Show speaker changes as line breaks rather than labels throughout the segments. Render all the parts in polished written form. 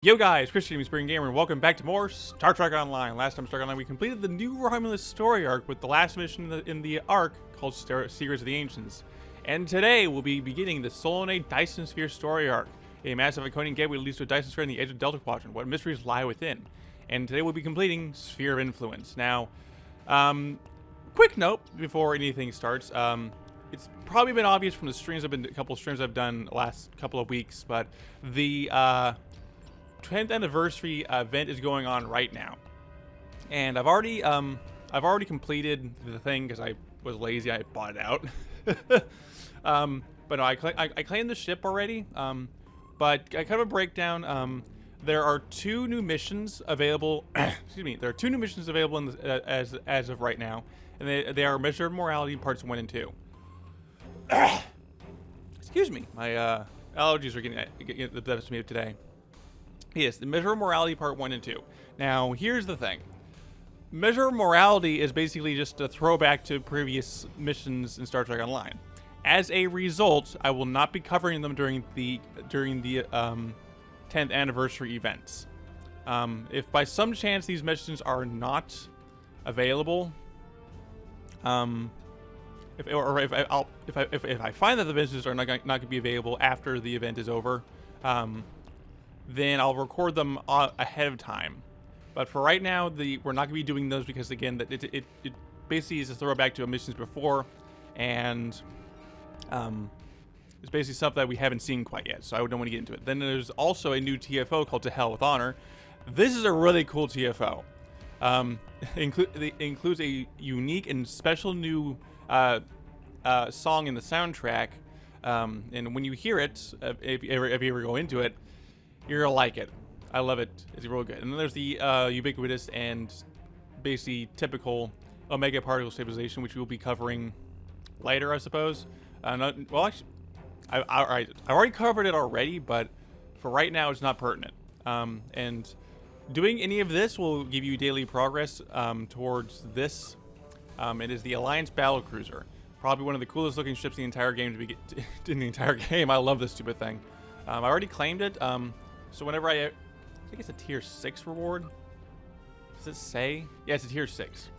Yo guys, Christian Spring Gamer, and welcome back to more Star Trek Online. Last time Star Trek Online, we completed the new Romulus story arc with the last mission in the arc called Secrets of the Ancients. And today we'll be beginning the Solanae Dyson Sphere story arc. A massive Iconian Gateway leads to a Dyson Sphere in the edge of Delta Quadrant. What mysteries lie within? And today we'll be completing Sphere of Influence. Now, quick note before anything starts. It's probably been obvious from the couple of streams I've done the last couple of weeks, but the 10th anniversary event is going on right now, and I've already completed the thing because I was lazy. I bought it out. But no, I claimed the ship already. But I kind of a breakdown. There are two new missions available. Excuse me. There are two new missions available in as of right now, and they are Measure of Morality parts 1 and 2. Excuse me. My allergies are getting the best of me today. Yes, the Measure of Morality Part 1 and 2. Now, here's the thing. Measure of Morality is basically just a throwback to previous missions in Star Trek Online. As a result, I will not be covering them during the 10th anniversary events. If by some chance these missions are not available, if I find that the missions are not going to be available after the event is over, then I'll record them ahead of time. But for right now, we're not going to be doing those because, again, it basically is a throwback to missions before, and it's basically something that we haven't seen quite yet, so I don't want to get into it. Then there's also a new TFO called To Hell with Honor. This is a really cool TFO. It includes a unique and special new song in the soundtrack, and when you hear it, if you ever go into it, you're gonna like it. I love it. It's real good. And then there's the ubiquitous and basically typical Omega particle stabilization, which we'll be covering later, I suppose. Well, actually, I've already covered it already, but for right now, it's not pertinent. And doing any of this will give you daily progress towards this. It is the Alliance Battlecruiser, probably one of the coolest looking ships in the entire game in the entire game. I love this stupid thing. I already claimed it. So whenever I think it's a tier 6 reward. Does it say? Yeah, it's a tier 6.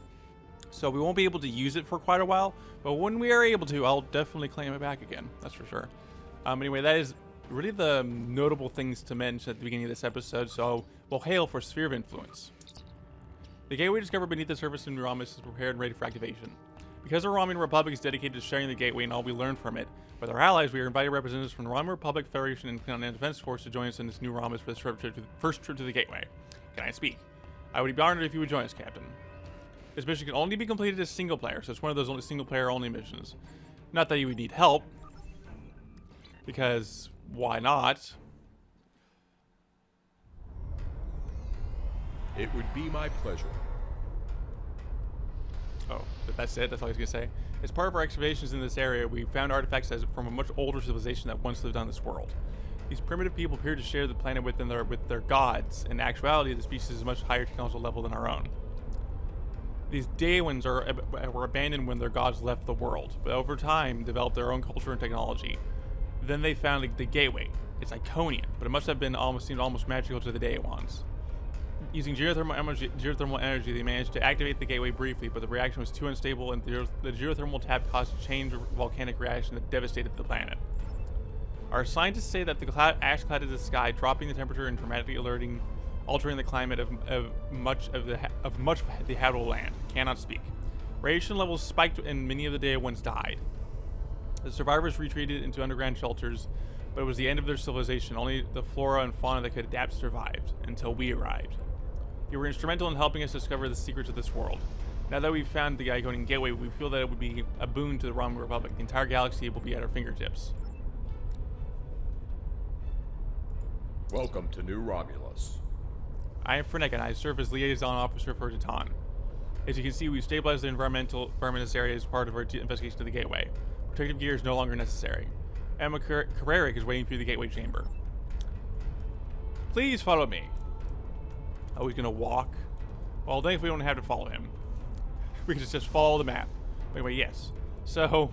So we won't be able to use it for quite a while, but when we are able to, I'll definitely claim it back again. That's for sure. Anyway, that is really the notable things to mention at the beginning of this episode. So we'll hail for Sphere of Influence. The gateway discovered beneath the surface of New Romulus is prepared and ready for activation. Because the Romulan Republic is dedicated to sharing the gateway and all we learn from it, with our allies, we are inviting representatives from the Romulan Republic, Federation, and Continental Defense Force to join us in this new Romulus for the first trip to the gateway. Can I speak? I would be honored if you would join us, Captain. This mission can only be completed as single player, so it's one of those only single player only missions. Not that you would need help, because why not?
It would be my pleasure.
Oh, that's it? That's all I was going to say? As part of our excavations in this area, we found artifacts from a much older civilization that once lived on this world. These primitive people appear to share the planet with their gods. In actuality, the species is a much higher technological level than our own. These Daewans were abandoned when their gods left the world, but over time developed their own culture and technology. Then they found the gateway. It's Iconian, but it must have been seemed almost magical to the Daewans. Using geothermal energy, they managed to activate the gateway briefly, but the reaction was too unstable, and the geothermal tap caused a chain volcanic reaction that devastated the planet. Our scientists say that the ash clouded the sky, dropping the temperature and dramatically altering the climate of much of the habitable land. Cannot speak. Radiation levels spiked, and many of the Daewans died. The survivors retreated into underground shelters, but it was the end of their civilization. Only the flora and fauna that could adapt survived, until we arrived. You were instrumental in helping us discover the secrets of this world. Now that we've found the Iconian Gateway, we feel that it would be a boon to the Romulan Republic. The entire galaxy will be at our fingertips.
Welcome to New Romulus.
I am Frenek, and I serve as liaison officer for Titan. As you can see, we've stabilized the environment in this area as part of our investigation of the Gateway. Protective gear is no longer necessary. Emma Carrerick is waiting through the Gateway chamber. Please follow me. Oh, he's gonna walk? Well, then if we don't have to follow him, we can just follow the map. Anyway, yes. So,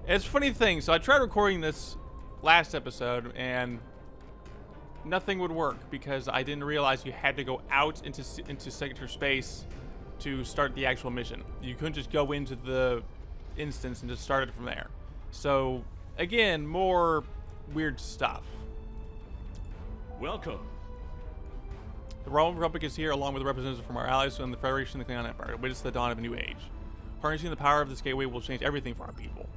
it's a funny thing. So I tried recording this last episode, and nothing would work because I didn't realize you had to go out into sector space to start the actual mission. You couldn't just go into the instance and just start it from there. So, again, more weird stuff.
Welcome.
The Roman Republic is here along with representatives from our allies and the Federation and the Klingon Empire to witness the dawn of a new age. Harnessing the power of this gateway will change everything for our people.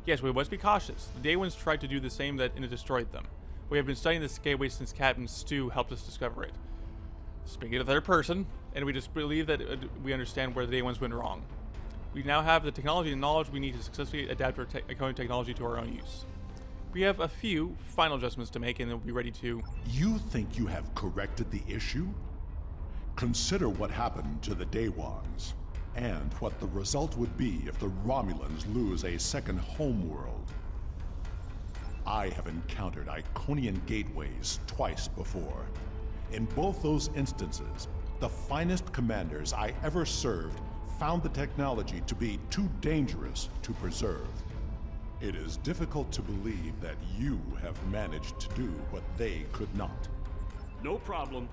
Yes, we must be cautious. The Day Ones tried to do the same and it destroyed them. We have been studying this gateway since Captain Stu helped us discover it. Speaking of third person, and we just believe that we understand where the Day Ones went wrong. We now have the technology and knowledge we need to successfully adapt our Iconian technology to our own use. We have a few final adjustments to make and then we'll be ready to...
You think you have corrected the issue? Consider what happened to the Day Ones, and what the result would be if the Romulans lose a second homeworld. I have encountered Iconian Gateways twice before. In both those instances, the finest commanders I ever served found the technology to be too dangerous to preserve. It is difficult to believe that you have managed to do what they could not.
No problem.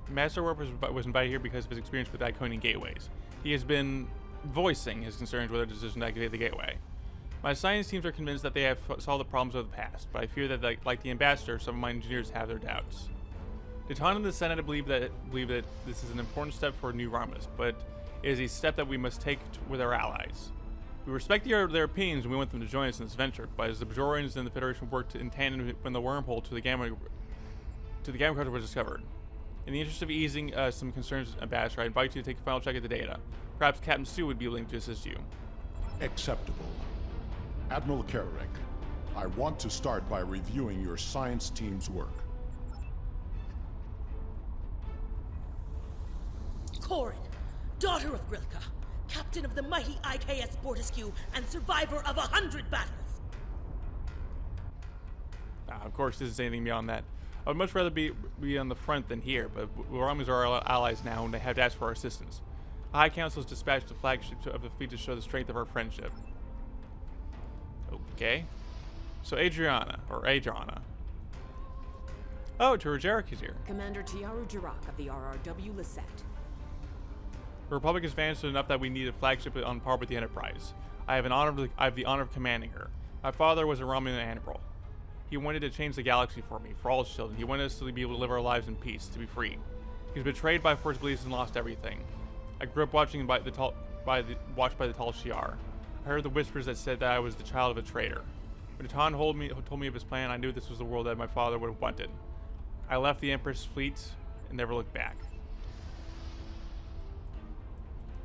Master Warp was invited here because of his experience with Iconian Gateways. He has been voicing his concerns with our decision to activate the gateway. My science teams are convinced that they have solved the problems of the past, but I fear that, like the Ambassador, some of my engineers have their doubts. Deton and the Senate believe that this is an important step for New Romulus, but it is a step that we must take with our allies. We respect their opinions and we want them to join us in this venture, but as the Bajorians and the Federation worked in tandem when the wormhole to the Gamma Cruiser was discovered. In the interest of easing some concerns, Ambassador, I invite you to take a final check of the data. Perhaps Captain Stu would be willing to assist you.
Acceptable. Admiral Kararek, I want to start by reviewing your science team's work.
Corin, daughter of Grilka, captain of the mighty IKS Fortescue, and survivor of 100 battles.
Of course, this is anything beyond that. I would much rather be on the front than here, but Romulans are our allies now, and they have to ask for our assistance. The High Council has dispatched the flagship of the fleet to show the strength of our friendship. Okay. So Adriana. Oh, Jarek is here.
Commander Tiaru Jarak of the RRW Lisette.
The Republic has advanced enough that we need a flagship on par with the Enterprise. I have the honor of commanding her. My father was a Romulan admiral. He wanted to change the galaxy for me, for all his children. He wanted us to be able to live our lives in peace, to be free. He was betrayed by first beliefs and lost everything. I grew up watched by the Tal Shiar. I heard the whispers that said that I was the child of a traitor. When Deton told me of his plan, I knew this was the world that my father would have wanted. I left the Empress fleet and never looked back.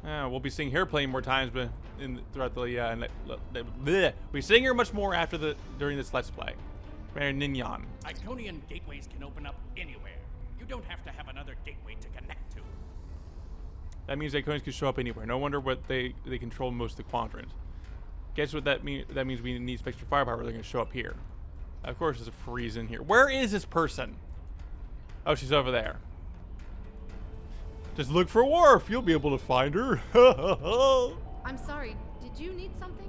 We'll be seeing her plenty more times, but throughout we'll be seeing her much more during this Let's Play. Commander Nignan.
Iconian gateways can open up anywhere. You don't have to have another gateway to connect to.
That means Iconians can show up anywhere. No wonder what they control most of the quadrant. Guess what that means? That means we need some extra firepower. They're going to show up here. Of course, there's a freeze in here. Where is this person? Oh, she's over there. Just look for Worf. You'll be able to find her.
I'm sorry. Did you need something?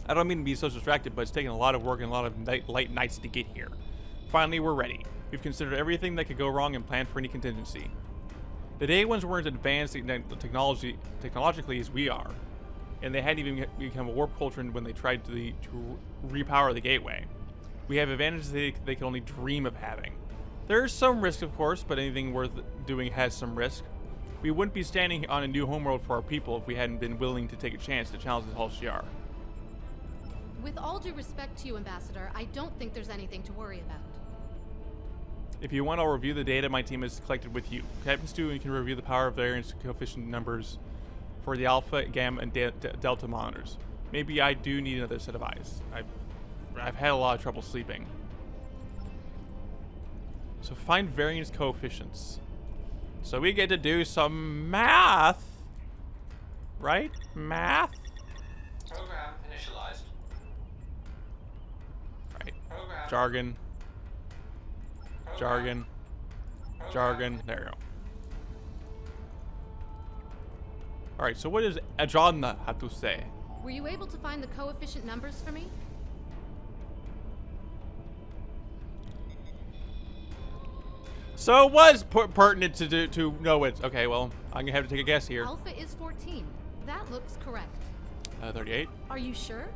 I don't mean to be so distracted, but it's taken a lot of work and a lot of late nights to get here. Finally, we're ready. We've considered everything that could go wrong and planned for any contingency. The Day Ones weren't advanced technologically as we are, and they hadn't even become a warp culture when they tried to repower the gateway. We have advantages they can only dream of having. There is some risk, of course, but anything worth doing has some risk. We wouldn't be standing on a new homeworld for our people if we hadn't been willing to take a chance to challenge the Tal Shiar.
With all due respect to you, Ambassador, I don't think there's anything to worry about.
If you want, I'll review the data my team has collected with you. Captain Stu can review the power of variance coefficient numbers for the alpha, gamma, and delta monitors. Maybe I do need another set of eyes. I've had a lot of trouble sleeping. So find variance coefficients. So we get to do some math. Right? Math?
Program initialized.
Right.
Program.
Jargon.
Program.
Jargon.
Program.
Jargon. There you go. Alright, so what does Adriana have to say?
Were you able to find the coefficient numbers for me?
So it was pertinent to know it. Okay, well, I'm gonna have to take a guess here.
Alpha is 14. That looks correct.
38.
Are you sure?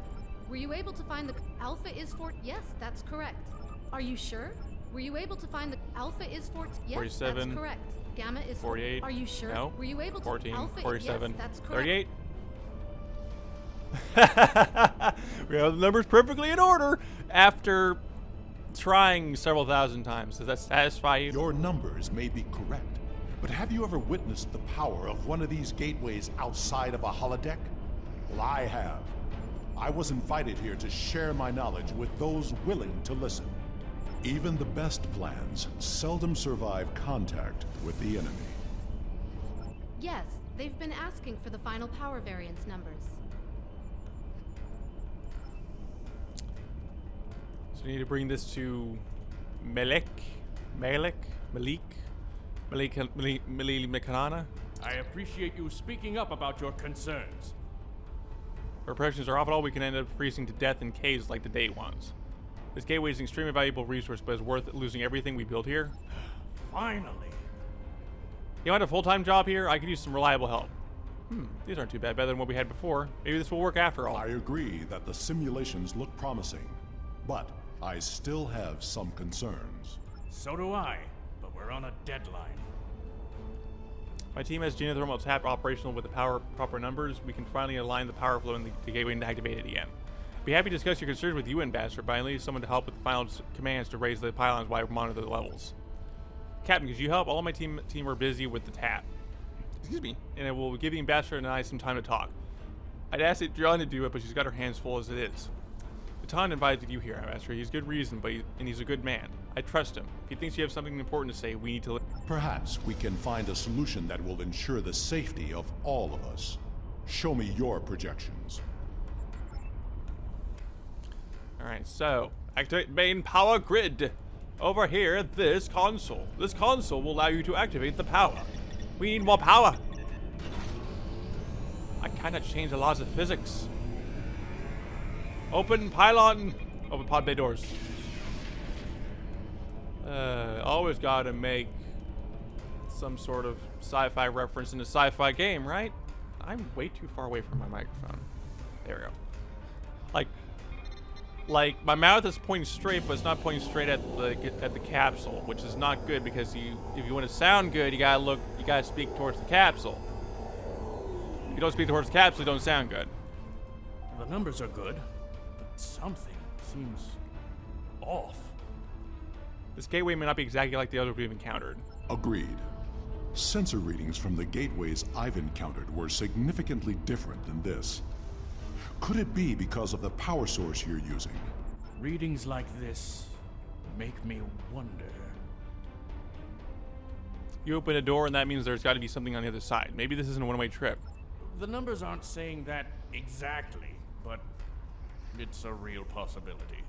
Were you able to find the Alpha is 4? Yes, that's correct. Are you sure? Were you able to find the Alpha is 14? Yes,
47.
that's correct. Gamma is
48.
Are you sure?
No.
Were you able to
14.
Alpha?
47.
Yes, that's correct.
38. We have the numbers perfectly in order after trying several thousand times. Does that satisfy you?
Your numbers may be correct, but have you ever witnessed the power of one of these gateways outside of a holodeck? Well, I have. I was invited here to share my knowledge with those willing to listen. Even the best plans seldom survive contact with the enemy.
Yes, they've been asking for the final power variance numbers.
So we need to bring this to Malik Mekanana.
I appreciate you speaking up about your concerns.
Our impressions are often all we can end up freezing to death in caves like the day ones. This gateway is an extremely valuable resource, but it's worth losing everything we built here.
Finally.
You want a full-time job here? I could use some reliable help. These aren't too bad, better than what we had before. Maybe this will work after all.
I agree that the simulations look promising, but I still have some concerns.
So do I, but we're on a deadline.
My team has geothermal tap operational with the proper numbers. We can finally align the power flow in the gateway and activate it again. Be happy to discuss your concerns with you, Ambassador, but I need someone to help with the final commands to raise the pylons while I monitor the levels. Captain, could you help? All of my team are busy with the tap. Excuse me. And it will give the Ambassador and I some time to talk. I'd asked John to do it, but she's got her hands full as it is. Baton invited you here, Ambassador. He's good reason, and he's a good man. I trust him. If he thinks you have something important to say, we need to...
Perhaps we can find a solution that will ensure the safety of all of us. Show me your projections.
Alright, so, activate main power grid. Over here, this console. This console will allow you to activate the power. We need more power. I cannot change the laws of physics. Open pylon. Open pod bay doors. Always gotta make some sort of sci-fi reference in a sci-fi game, right? I'm way too far away from my microphone. There we go. Like my mouth is pointing straight, but it's not pointing straight at the capsule, which is not good because if you want to sound good, you gotta speak towards the capsule. If you don't speak towards the capsule, you don't sound good.
The numbers are good, but something seems off.
This gateway may not be exactly like the others we've encountered.
Agreed. Sensor readings from the gateways I've encountered were significantly different than this. Could it be because of the power source you're using?
Readings like this make me wonder.
You open a door and that means there's got to be something on the other side. Maybe this isn't a one-way trip.
The numbers aren't saying that exactly, but it's a real possibility.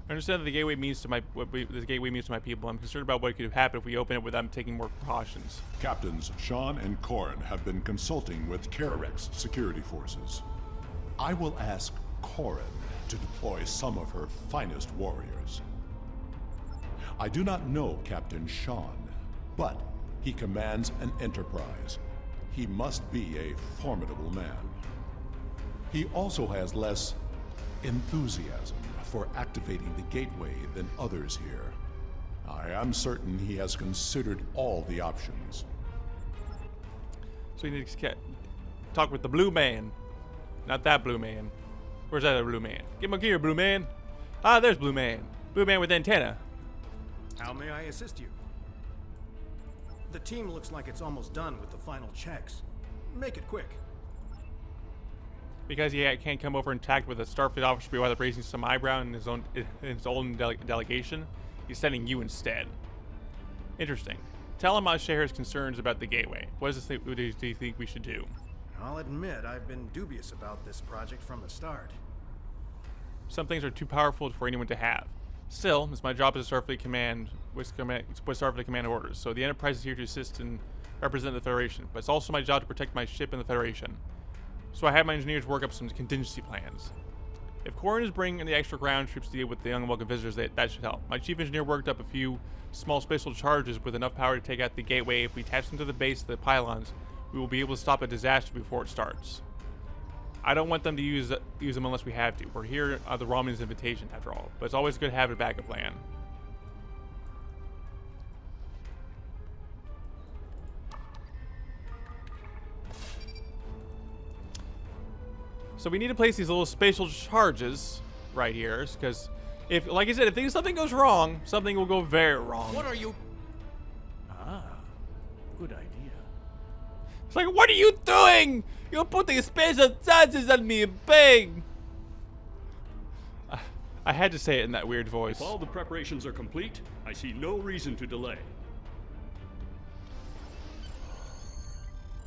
I understand that the gateway means to this gateway means to my people. I'm concerned about what could happen if we open it without taking more precautions.
Captains Sean and Corin have been consulting with Kararek's security forces. I will ask Corin to deploy some of her finest warriors. I do not know Captain Sean, but he commands an enterprise. He must be a formidable man. He also has less enthusiasm for activating the gateway than others here. I am certain he has considered all the options.
So you need to talk with the blue man. Not that blue man. Where's that other blue man? Get my gear, blue man. Ah, there's blue man. Blue man with antenna.
How may I assist you? The team looks like it's almost done with the final checks. Make it quick.
Because he can't come over and tact with a Starfleet officer while raising some eyebrow in his own delegation, he's sending you instead. Interesting. Tell him I'll share his concerns about the gateway. What do you think we should do?
I'll admit I've been dubious about this project from the start.
Some things are too powerful for anyone to have. Still, it's my job as a Starfleet command with Starfleet command orders, so the Enterprise is here to assist and represent the Federation, but it's also my job to protect my ship and the Federation. So I have my engineers work up some contingency plans. If Corrin is bringing the extra ground troops to deal with the unwelcome visitors, that should help. My chief engineer worked up a few small spatial charges with enough power to take out the gateway. If we attach them to the base of the pylons, we will be able to stop a disaster before it starts. I don't want them to use them unless we have to. We're here on the Romulans' invitation, after all. But it's always good to have a backup plan. So we need to place these little spatial charges right here, because if, like I said, if something goes wrong, something will go very wrong.
What are you? Ah, good idea.
It's like, what are you doing? You're putting spatial charges on me, bang! I had to say it in that weird voice.
If all the preparations are complete, I see no reason to delay.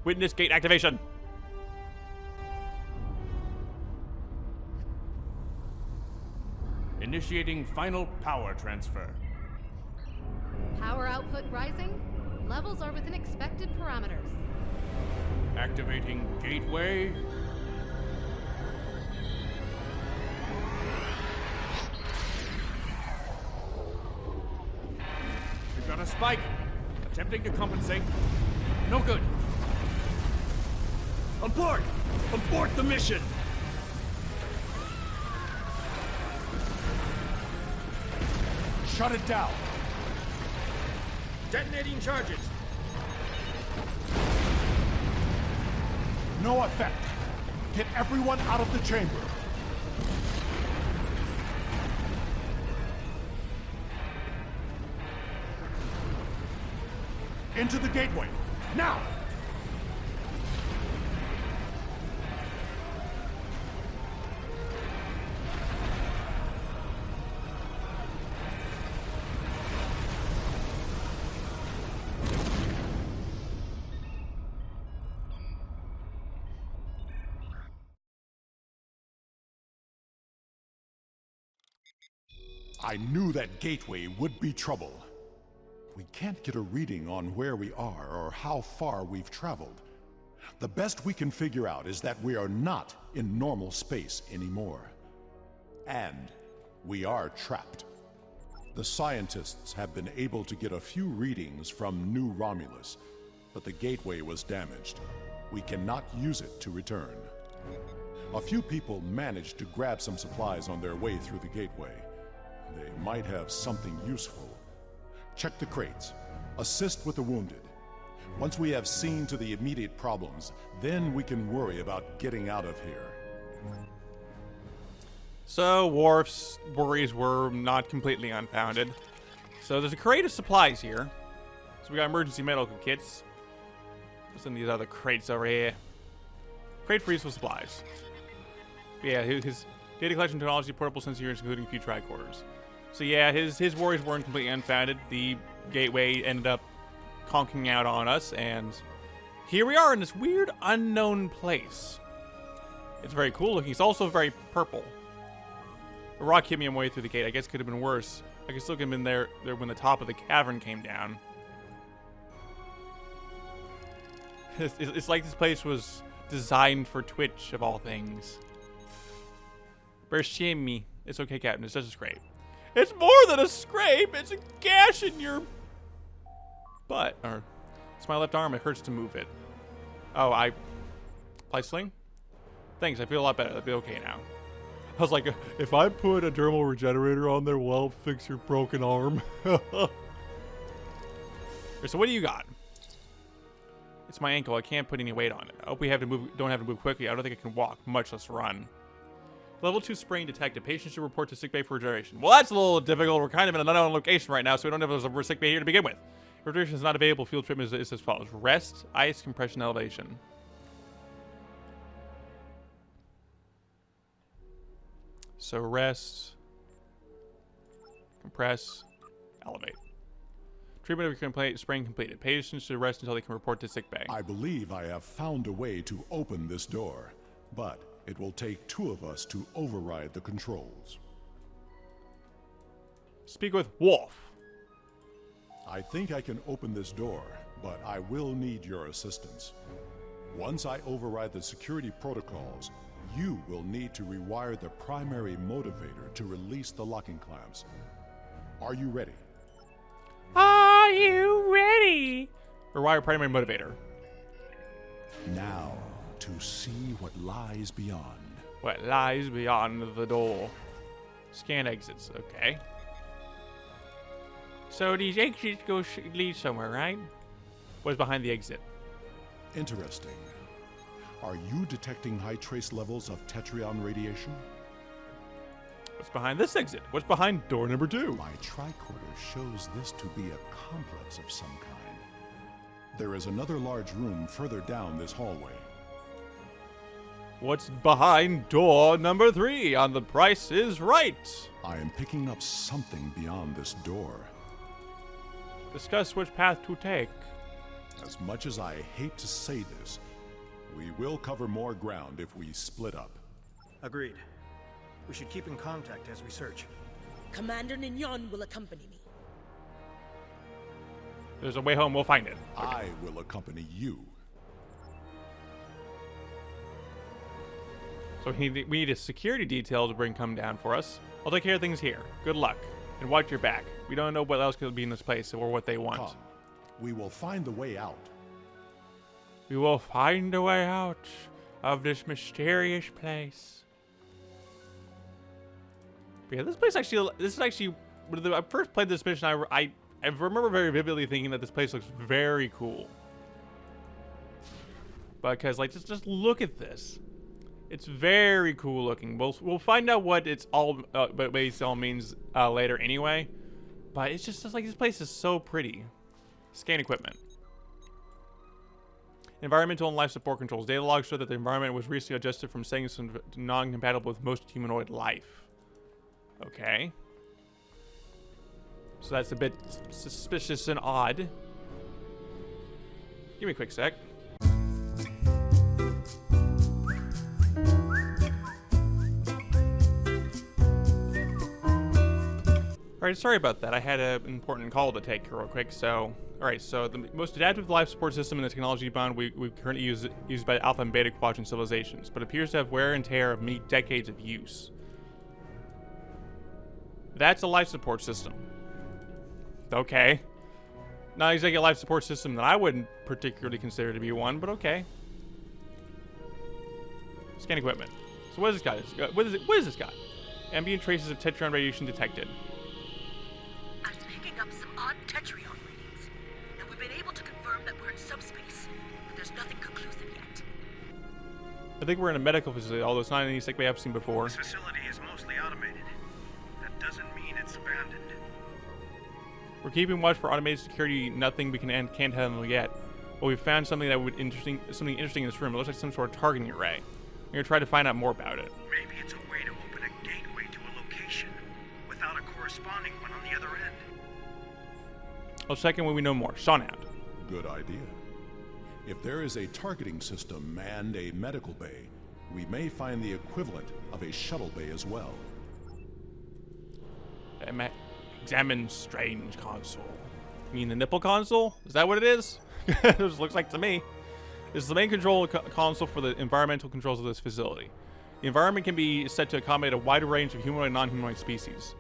Witness gate activation.
Initiating final power transfer.
Power output rising. Levels are within expected parameters.
Activating gateway. We've got a spike. Attempting to compensate. No good.
Abort! Abort the mission!
Shut it down.
Detonating charges.
No effect. Get everyone out of the chamber. Into the gateway. Now! I knew that gateway would be trouble. We can't get a reading on where we are or how far we've traveled. The best we can figure out is that we are not in normal space anymore. And we are trapped. The scientists have been able to get a few readings from New Romulus, but the gateway was damaged. We cannot use it to return. A few people managed to grab some supplies on their way through the gateway. They might have something useful. Check the crates. Assist with the wounded. Once we have seen to the immediate problems, then we can worry about getting out of here.
So, Worf's worries were not completely unfounded. So there's a crate of supplies here. So we got emergency medical kits. What's in these other crates over here? Crate for useful supplies. But yeah, his data collection technology, portable sensor units, including a few tricorders. So yeah, his worries weren't completely unfounded. The gateway ended up conking out on us, and here we are in this weird unknown place. It's very cool looking. It's also very purple. A rock hit me on my way through the gate. I guess it could have been worse. I could still have been there when the top of the cavern came down. It's like this place was designed for Twitch, of all things. Bershimi. It's okay, Captain. It's just a scrape. It's more than a scrape. It's a gash in your butt. Or it's my left arm. It hurts to move it. Oh, I apply sling? Thanks. I feel a lot better. That'll be okay now. I was like, if I put a dermal regenerator on there, will it fix your broken arm? So what do you got? It's my ankle. I can't put any weight on it. I hope we don't have to move quickly. I don't think I can walk, much less run. Level 2 sprain detected. Patient should report to sickbay for regeneration. Well, that's a little difficult. We're kind of in an unknown location right now, so we don't know if there's a sickbay here to begin with. Regeneration is not available. Field treatment is as follows. Rest, ice, compression, elevation. So rest, compress, elevate. Treatment of complaint, sprain completed. Patients should rest until they can report to sickbay.
I believe I have found a way to open this door, but it will take 2 of us to override the controls.
Speak with Wolf.
I think I can open this door, but I will need your assistance. Once I override the security protocols, You will need to rewire the primary motivator to release the locking clamps. Are you ready?
Are you ready? Rewire primary motivator.
Now, to see what lies beyond.
What lies beyond the door? Scan exits. Okay. So these exits lead somewhere, right? What's behind the exit?
Interesting. Are you detecting high trace levels of Tetrion radiation?
What's behind this exit? What's behind door number 2?
My tricorder shows this to be a complex of some kind. There is another large room further down this hallway.
What's behind door number 3 on The Price is Right?
I am picking up something beyond this door.
Discuss which path to take.
As much as I hate to say this, we will cover more ground if we split up.
Agreed. We should keep in contact as we search.
Commander Nignon will accompany me.
There's a way home, we'll find it.
I will accompany you.
So we need a security detail to come down for us. I'll take care of things here. Good luck. And watch your back. We don't know what else could be in this place or what they want.
Come. We will find the way out.
We will find a way out of this mysterious place. But yeah, this is actually, when I first played this mission, I remember very vividly thinking that this place looks very cool. Because, like, just look at this. It's very cool looking. We'll find out what it's all, what it all means later anyway. But it's just like, this place is so pretty. Scan equipment. Environmental and life support controls. Data logs show that the environment was recently adjusted from settings to non-compatible with most humanoid life. Okay. So that's a bit suspicious and odd. Give me a quick sec. Alright, sorry about that. I had an important call to take real quick, so... Alright, so the most adaptive life support system in the technology bound we currently used by Alpha and Beta Quadrant civilizations, but appears to have wear and tear of many decades of use. That's a life support system. Okay. Not exactly a life support system that I wouldn't particularly consider to be one, but okay. Scan equipment. So what is this guy? What is this guy? Ambient traces of Tetrion radiation detected.
I'm picking up some odd Tetrion readings, and we've been able to confirm that we're in subspace, but there's nothing conclusive yet.
I think we're in a medical facility, although it's not anything we have seen before.
This facility is mostly automated. That doesn't mean it's abandoned.
We're keeping watch for automated security. Nothing we can't handle yet. But we found something something interesting in this room. It looks like some sort of targeting array. We're gonna try to find out more about it.
Maybe it's a way to open a gateway to a location without a corresponding one on the other end.
I'll check in when we know more. Sean out.
Good idea. If there is a targeting system and a medical bay, we may find the equivalent of a shuttle bay as well.
Examine strange console. You mean the nipple console? Is that what it is? It just looks like to me. This is the main control console for the environmental controls of this facility. The environment can be set to accommodate a wide range of humanoid and non-humanoid species.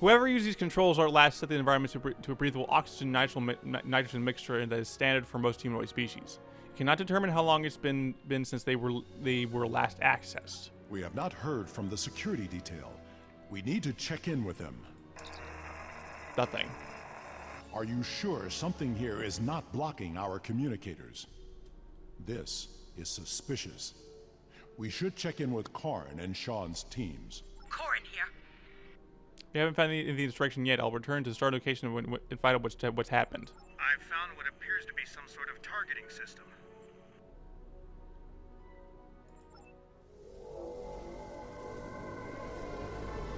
Whoever uses these controls are at last set the environment to a breathable oxygen-nitrogen mixture that is standard for most humanoid species. You cannot determine how long it's been since they were last accessed.
We have not heard from the security detail. We need to check in with them.
Nothing.
Are you sure something here is not blocking our communicators? This is suspicious. We should check in with Karn and Sean's teams.
Corin here.
We haven't found anything in this direction yet. I'll return to the start location and find out what's happened.
I've found what appears to be some sort of targeting system.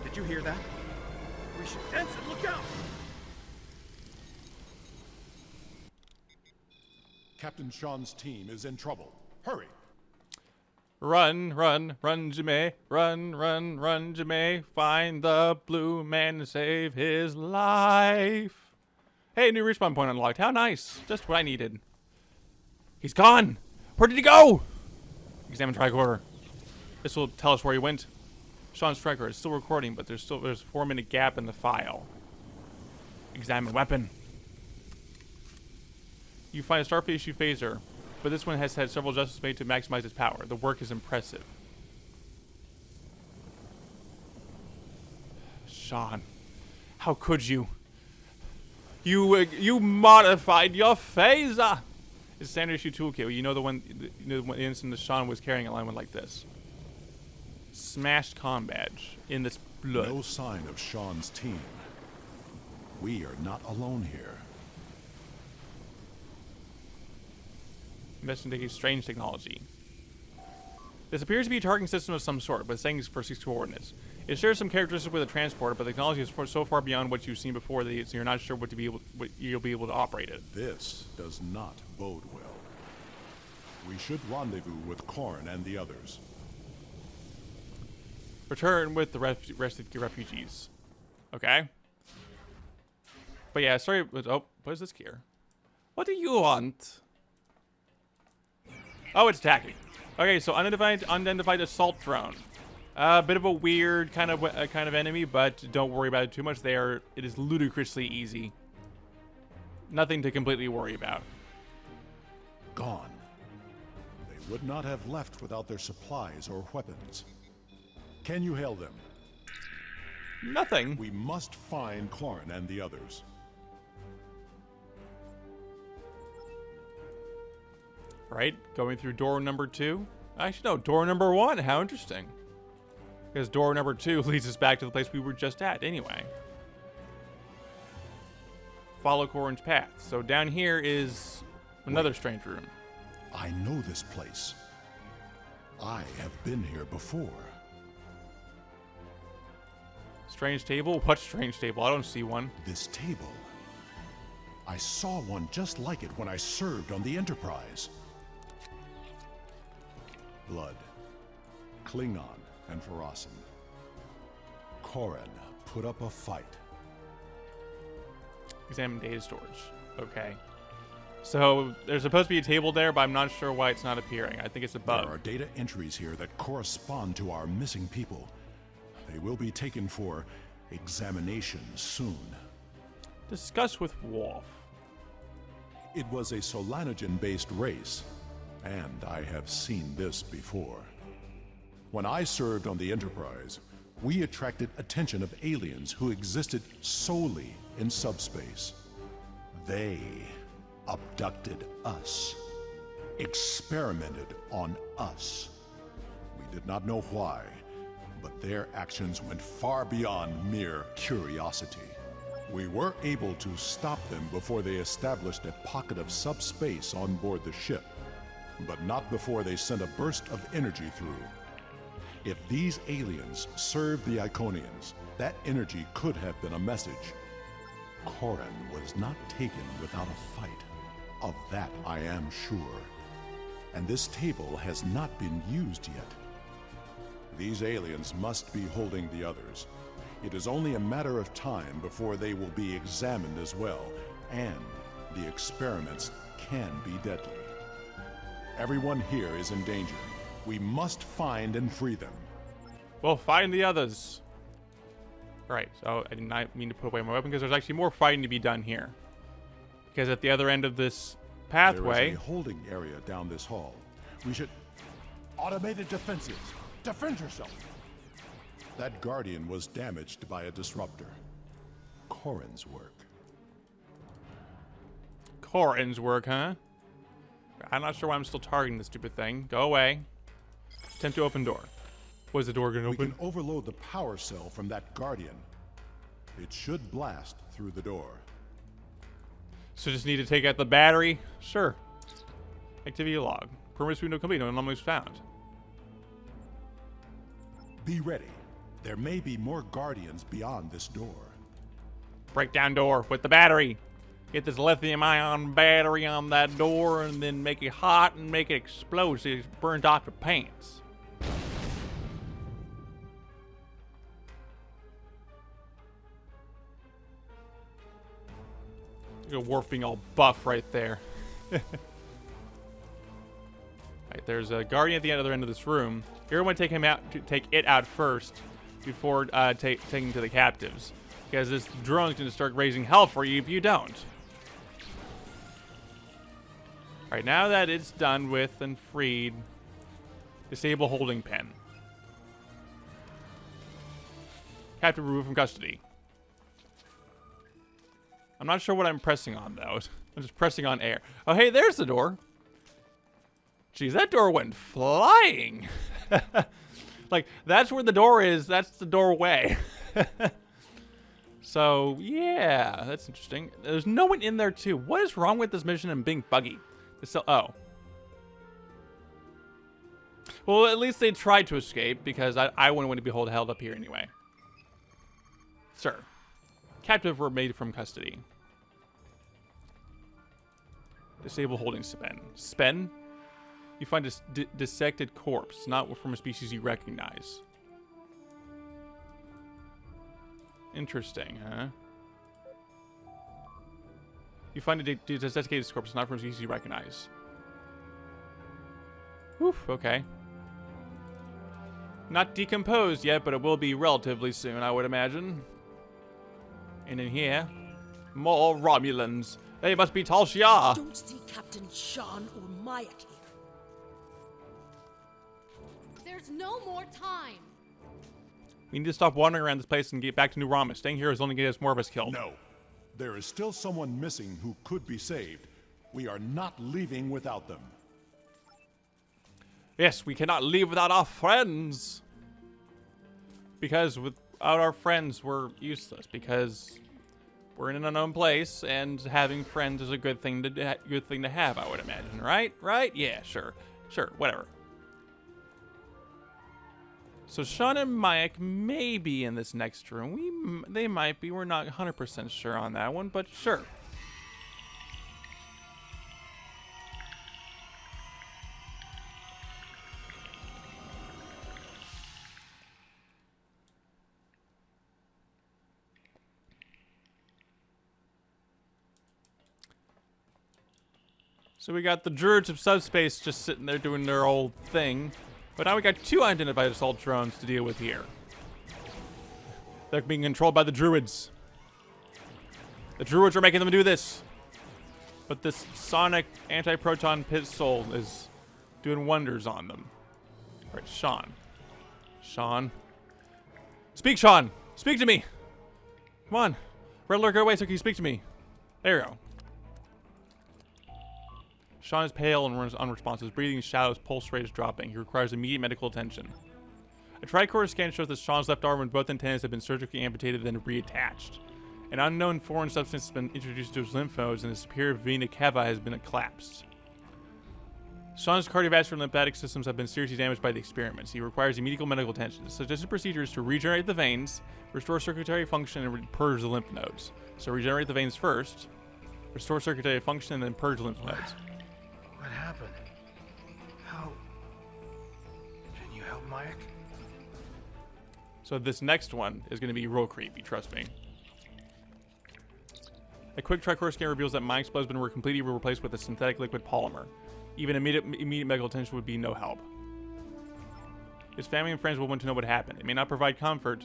Did you hear that? We should fence it. Look out!
Captain Sean's team is in trouble. Hurry!
Run, run, run, Jimmy. Run, run, run, Jimmy. Find the blue man and save his life. Hey, new respawn point unlocked. How nice. Just what I needed. He's gone. Where did he go? Examine tricorder. This will tell us where he went. Sean's Striker is still recording, but there's a 4-minute gap in the file. Examine weapon. You find a Starfleet issue phaser, but this one has had several adjustments made to maximize its power. The work is impressive. Sean, how could you? You modified your phaser. It's a standard issue toolkit. You know the one the instant that Sean was carrying a line went like this. Smashed comm badge in this blood.
No sign of Sean's team. We are not alone here.
Investigating strange technology. This appears to be a targeting system of some sort, but saying for 6 coordinates. It shares some characteristics with a transporter, but the technology is so far beyond what you've seen before that so you're not sure what you'll be able to operate it.
This does not bode well. We should rendezvous with Korn and the others.
Return with the rest of the refugees. Okay. But yeah, sorry. Oh, what is this gear? What do you want? Oh, it's attacking. Okay, so unidentified assault drone. A bit of a weird kind of enemy, but don't worry about it too much. It is ludicrously easy. Nothing to completely worry about.
Gone. They would not have left without their supplies or weapons. Can you hail them?
Nothing.
We must find Korn and the others.
Right? Going through door number 2? Actually, no, door number 1. How interesting. Because door number 2 leads us back to the place we were just at anyway. Follow Korn's path. So down here is another strange room.
I know this place. I have been here before.
Strange table? What strange table? I don't see one.
This table. I saw one just like it when I served on the Enterprise. Blood. Klingon and Farasan. Korran put up a fight.
Examine data storage. Okay. So there's supposed to be a table there, but I'm not sure why it's not appearing. I think it's a bug.
There are data entries here that correspond to our missing people. They will be taken for examination soon.
Discuss with Worf.
It was a Solanogen-based race, and I have seen this before. When I served on the Enterprise, we attracted attention of aliens who existed solely in subspace. They abducted us, experimented on us. We did not know why, but their actions went far beyond mere curiosity. We were able to stop them before they established a pocket of subspace on board the ship, but not before they sent a burst of energy through. If these aliens served the Iconians, that energy could have been a message. Korran was not taken without a fight. Of that I am sure. And this table has not been used yet. These aliens must be holding the others. It is only a matter of time before they will be examined as well, and the experiments can be deadly. Everyone here is in danger. We must find and free them.
Well, find the others. Alright, so I did not mean to put away my weapon because there's actually more fighting to be done here. Because at the other end of this pathway...
There is a holding area down this hall. We should... Automated defenses! Defend yourself! That Guardian was damaged by a disruptor. Korran's work.
Korran's work, huh? I'm not sure why I'm still targeting this stupid thing. Go away. Attempt to open door. Was the door gonna open?
We can overload the power cell from that Guardian. It should blast through the door.
So just need to take out the battery? Sure. Activity log. Perimeter window complete. No anomalies found.
Be ready. There may be more Guardians beyond this door.
Break down door with the battery. Get this lithium-ion battery on that door and then make it hot and make it explode so it burns off your pants. Look at Worf being all buff right there. Right, there's a guardian at the other end of this room. You're going to take it out first before taking to the captives, because this drone's going to start raising hell for you if you don't. All right, now that it's done with and freed, disable holding pen. Captive removed from custody. I'm not sure what I'm pressing on, though. I'm just pressing on air. Oh, hey, there's the door. Jeez, that door went flying. Like, that's where the door is. That's the doorway. So, yeah, that's interesting. There's no one in there, too. What is wrong with this mission and being buggy? Oh. Well, at least they tried to escape, because I wouldn't want to be held up here anyway. Sir. Captive were made from custody. Disable holding Spen. Spen? You find a dissected corpse, not from a species you recognize. Interesting, huh? You find a dissected corpse, not from a species you recognize. Oof, okay. Not decomposed yet, but it will be relatively soon, I would imagine. And in here, more Romulans. They must be Tal Shiar.
Don't see Captain Sean or Mayak here.
There's no more time.
We need to stop wandering around this place and get back to New Rama. Staying here is only going to get us more of us killed.
No. There is still someone missing who could be saved. We are not leaving without them.
Yes, we cannot leave without our friends. Because without our friends, we're useless. Because we're in an unknown place, and having friends is a good thing to have, I would imagine. Right? Right? Yeah, sure. Sure, whatever. So Sean and Mayak may be in this next room. They might be. We're not 100% sure on that one, but sure. So we got the Druids of Subspace just sitting there doing their old thing. But now we got 2 unidentified assault drones to deal with here. They're being controlled by the Druids. The Druids are making them do this. But this sonic anti-proton pistol is doing wonders on them. All right, Sean. Sean. Speak, Sean! Speak to me! Come on. Red alert, go away so you can speak to me. There you go. Sean is pale and unresponsive. His breathing shadows, pulse rate is dropping. He requires immediate medical attention. A tricorder scan shows that Sean's left arm and both antennas have been surgically amputated and reattached. An unknown foreign substance has been introduced to his lymph nodes, and his superior vena cava has been collapsed. Sean's cardiovascular and lymphatic systems have been seriously damaged by the experiments. He requires immediate medical attention. The suggested procedure is to regenerate the veins, restore circulatory function, and purge the lymph nodes. So regenerate the veins first, restore circulatory function, and then purge lymph nodes.
What happened? How... Can you help Mayak?
So this next one is going to be real creepy, trust me. A quick tricorder scan reveals that Mayak's blood has been completely replaced with a synthetic liquid polymer. Even immediate medical attention would be no help. His family and friends will want to know what happened. It may not provide comfort,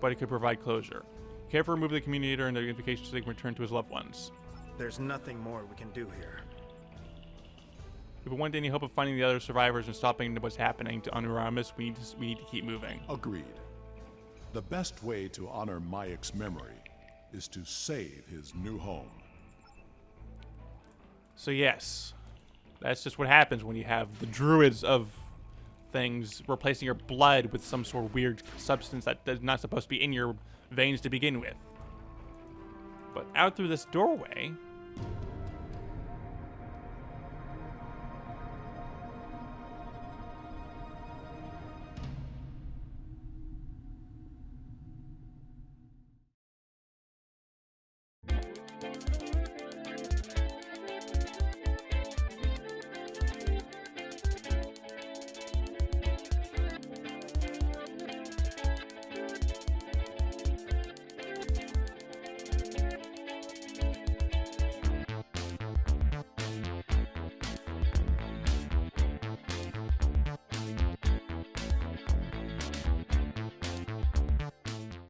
but it could provide closure. Careful remove the communicator and the identification so they can return to his loved ones.
There's nothing more we can do here.
If we want any hope of finding the other survivors and stopping what's happening to Onuramis, we need to keep moving.
Agreed. The best way to honor Mayak's memory is to save his new home. So
yes, that's just what happens when you have the druids of things replacing your blood with some sort of weird substance that's not supposed to be in your veins to begin with. But out through this doorway,